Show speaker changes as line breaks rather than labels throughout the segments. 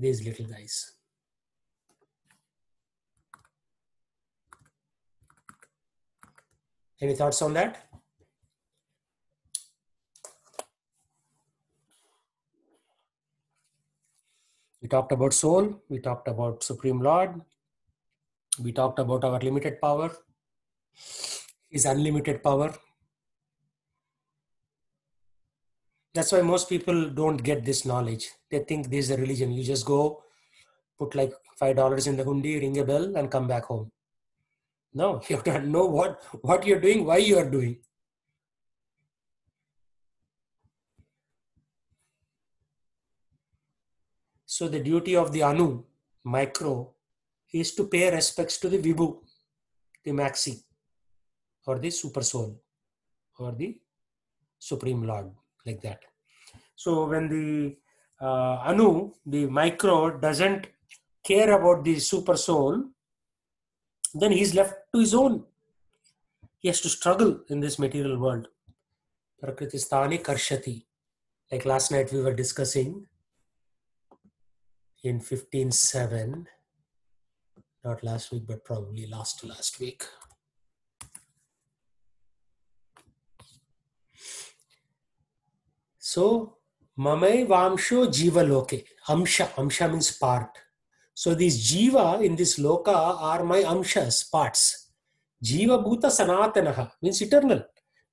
these little guys. Any thoughts on that? We talked about soul, we talked about Supreme Lord, we talked about our limited power, His unlimited power. That's why most people don't get this knowledge. They think this is a religion. You just go, put like $5 in the hundi, ring a bell, and come back home. No, you have to know what you're doing, why you are doing. So the duty of the Anu, micro, is to pay respects to the Vibhu, the Maxi, or the Super Soul, or the Supreme Lord, like that. So when the Anu, the micro, doesn't care about the Super Soul, then he's left to his own. He has to struggle in this material world. Prakritistani karshati. Like last night we were discussing in 15.7, not last week, but probably last week. So, mamai vamsho jiva loke. Amsha means part. So these jiva in this loka are my amshas, parts. Jiva bhuta sanatanaha means eternal.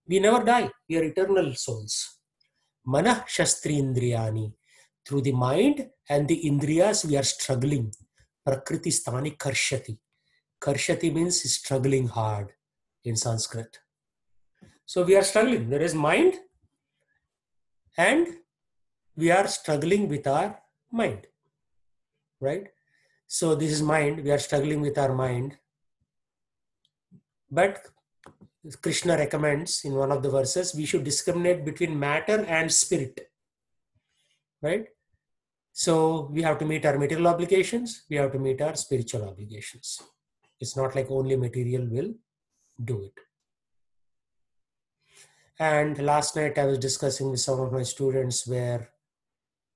We never die. We are eternal souls. Manah shastrindriyani. Through the mind and the indriyas, we are struggling. Prakriti sthani karshati. Karshati means struggling hard in Sanskrit. So we are struggling. There is mind and we are struggling with our mind. Right? So this is mind. We are struggling with our mind. But Krishna recommends in one of the verses, we should discriminate between matter and spirit. Right? So we have to meet our material obligations. We have to meet our spiritual obligations. It's not like only material will do it. And last night I was discussing with some of my students where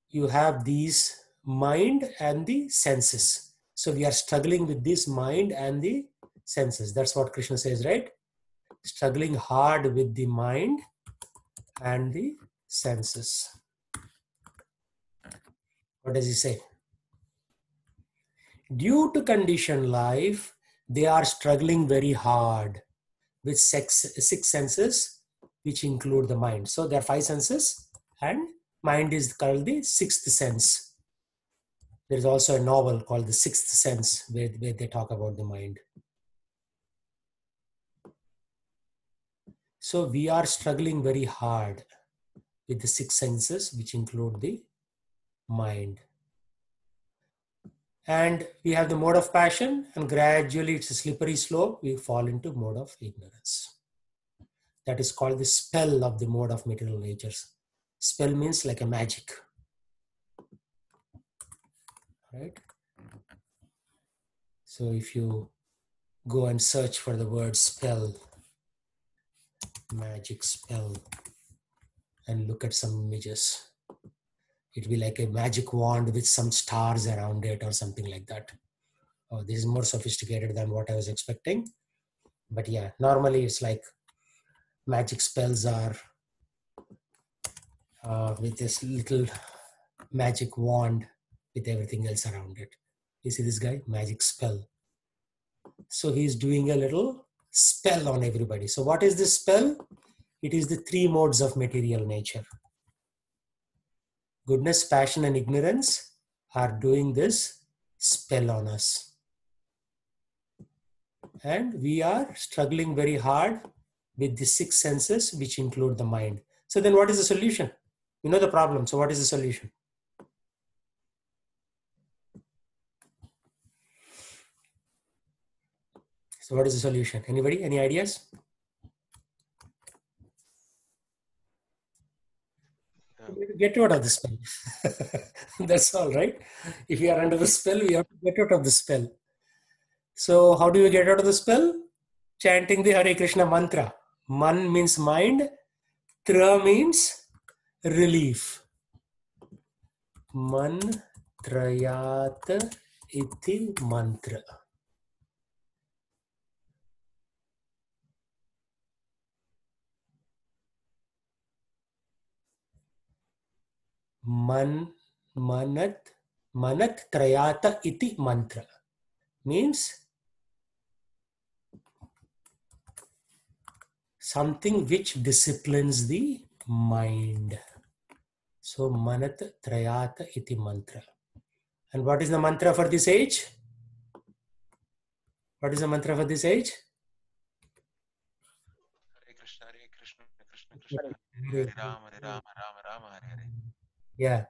you have these mind and the senses. So we are struggling with this mind and the senses. That's what Krishna says, right? Struggling hard with the mind and the senses. What does he say? Due to conditioned life, they are struggling very hard with six senses, which include the mind. So there are 5 senses, and mind is called the 6th sense. There is also a novel called The 6th Sense, where they talk about the mind. So we are struggling very hard with the 6 senses, which include the mind. And we have the mode of passion, and gradually it's a slippery slope. We fall into mode of ignorance. That is called the spell of the mode of material natures. Spell means like a magic. Right? So if you go and search for the word spell, magic spell, and look at some images, it will be like a magic wand with some stars around it or something like that. Oh, this is more sophisticated than what I was expecting. But yeah, normally it's like magic spells are with this little magic wand with everything else around it. You see this guy? Magic spell. So he's doing a little spell on everybody. So what is this spell? It is the 3 modes of material nature. Goodness, passion, and ignorance are doing this spell on us. And we are struggling very hard with the 6 senses, which include the mind. So then what is the solution? You know the problem. So what is the solution? So what is the solution? Anybody? Any ideas? Get out of the spell. That's all, right? If you are under the spell, we have to get out of the spell. So how do we get out of the spell? Chanting the Hare Krishna mantra. Man means mind. Tra means relief. Man Trayata iti mantra. Manat trayata iti mantra means something which disciplines the mind. So manat trayata iti mantra. And what is the mantra for this age? What is the mantra for this age?
Hare Krishna, Krishna Krishna, Hare Rama, Rama Rama, Hare Hare.
Yeah.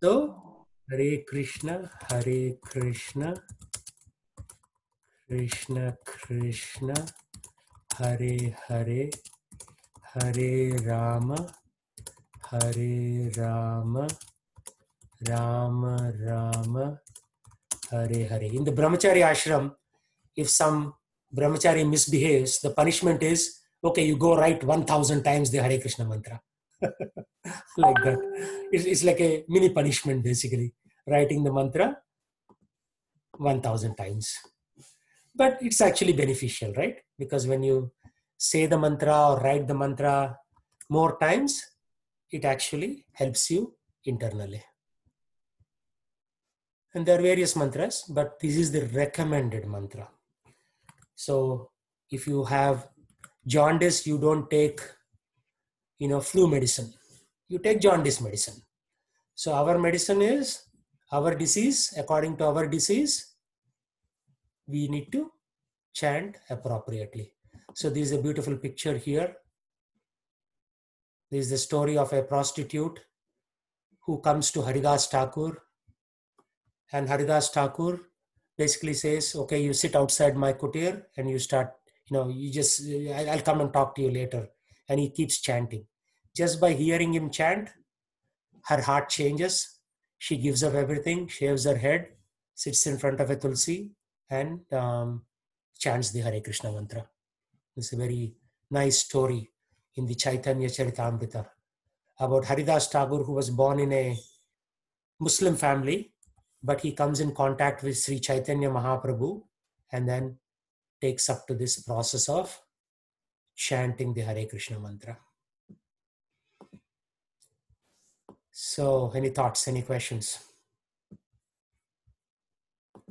So Hare Krishna, Krishna Krishna, Hare Hare, Hare Rama, Rama Rama, Hare Hare. In the Brahmachari ashram, if some Brahmachari misbehaves, the punishment is, okay, you go write 1000 times the Hare Krishna mantra. Like that. It's like a mini punishment, basically. Writing the mantra 1000 times. But it's actually beneficial, right? Because when you say the mantra or write the mantra more times, it actually helps you internally. And there are various mantras, but this is the recommended mantra. So if you have jaundice, you don't take, flu medicine. You take jaundice medicine. So our medicine is our disease. According to our disease, we need to chant appropriately. So this is a beautiful picture here. This is the story of a prostitute who comes to Haridas Thakur, and Haridas Thakur basically says, okay, you sit outside my kutir and you start, I'll come and talk to you later. And he keeps chanting. Just by hearing him chant, her heart changes. She gives up everything, shaves her head, sits in front of a tulsi and chants the Hare Krishna mantra. It's a very nice story in the Chaitanya Charitamrita about Haridas Thakur, who was born in a Muslim family, but he comes in contact with Sri Chaitanya Mahaprabhu and then takes up to this process of chanting the Hare Krishna mantra. So, any thoughts, any questions?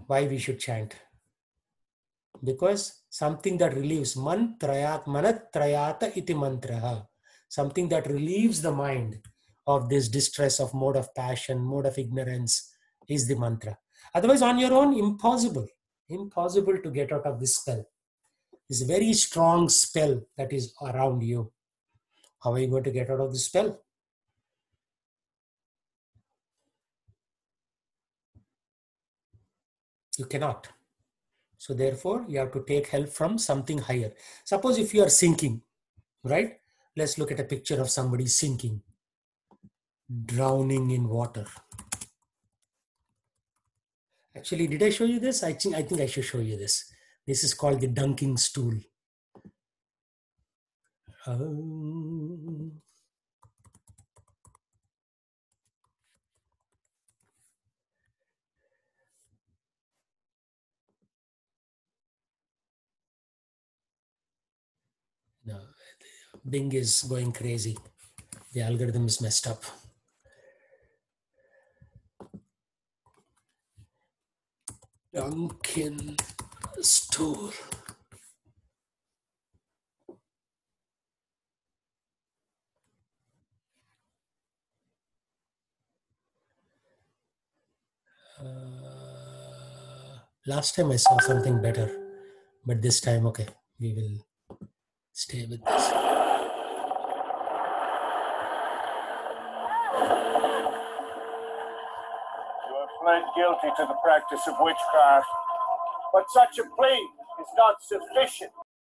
Why we should chant? Because something that relieves manat trayata iti mantra, something that relieves the mind of this distress of mode of passion, mode of ignorance is the mantra. Otherwise, on your own, impossible to get out of this spell. It's a very strong spell that is around you. How are you going to get out of this spell? You cannot. So therefore, you have to take help from something higher. Suppose if you are sinking, right? Let's look at a picture of somebody sinking, drowning in water. Actually, did I show you this? I think I should show you this. This is called the dunking stool. No, Bing is going crazy. The algorithm is messed up. Dunking stool. Last time I saw something better, but this time, okay, we will stay with this.
You have pled guilty to the practice of witchcraft, but such a plea is not sufficient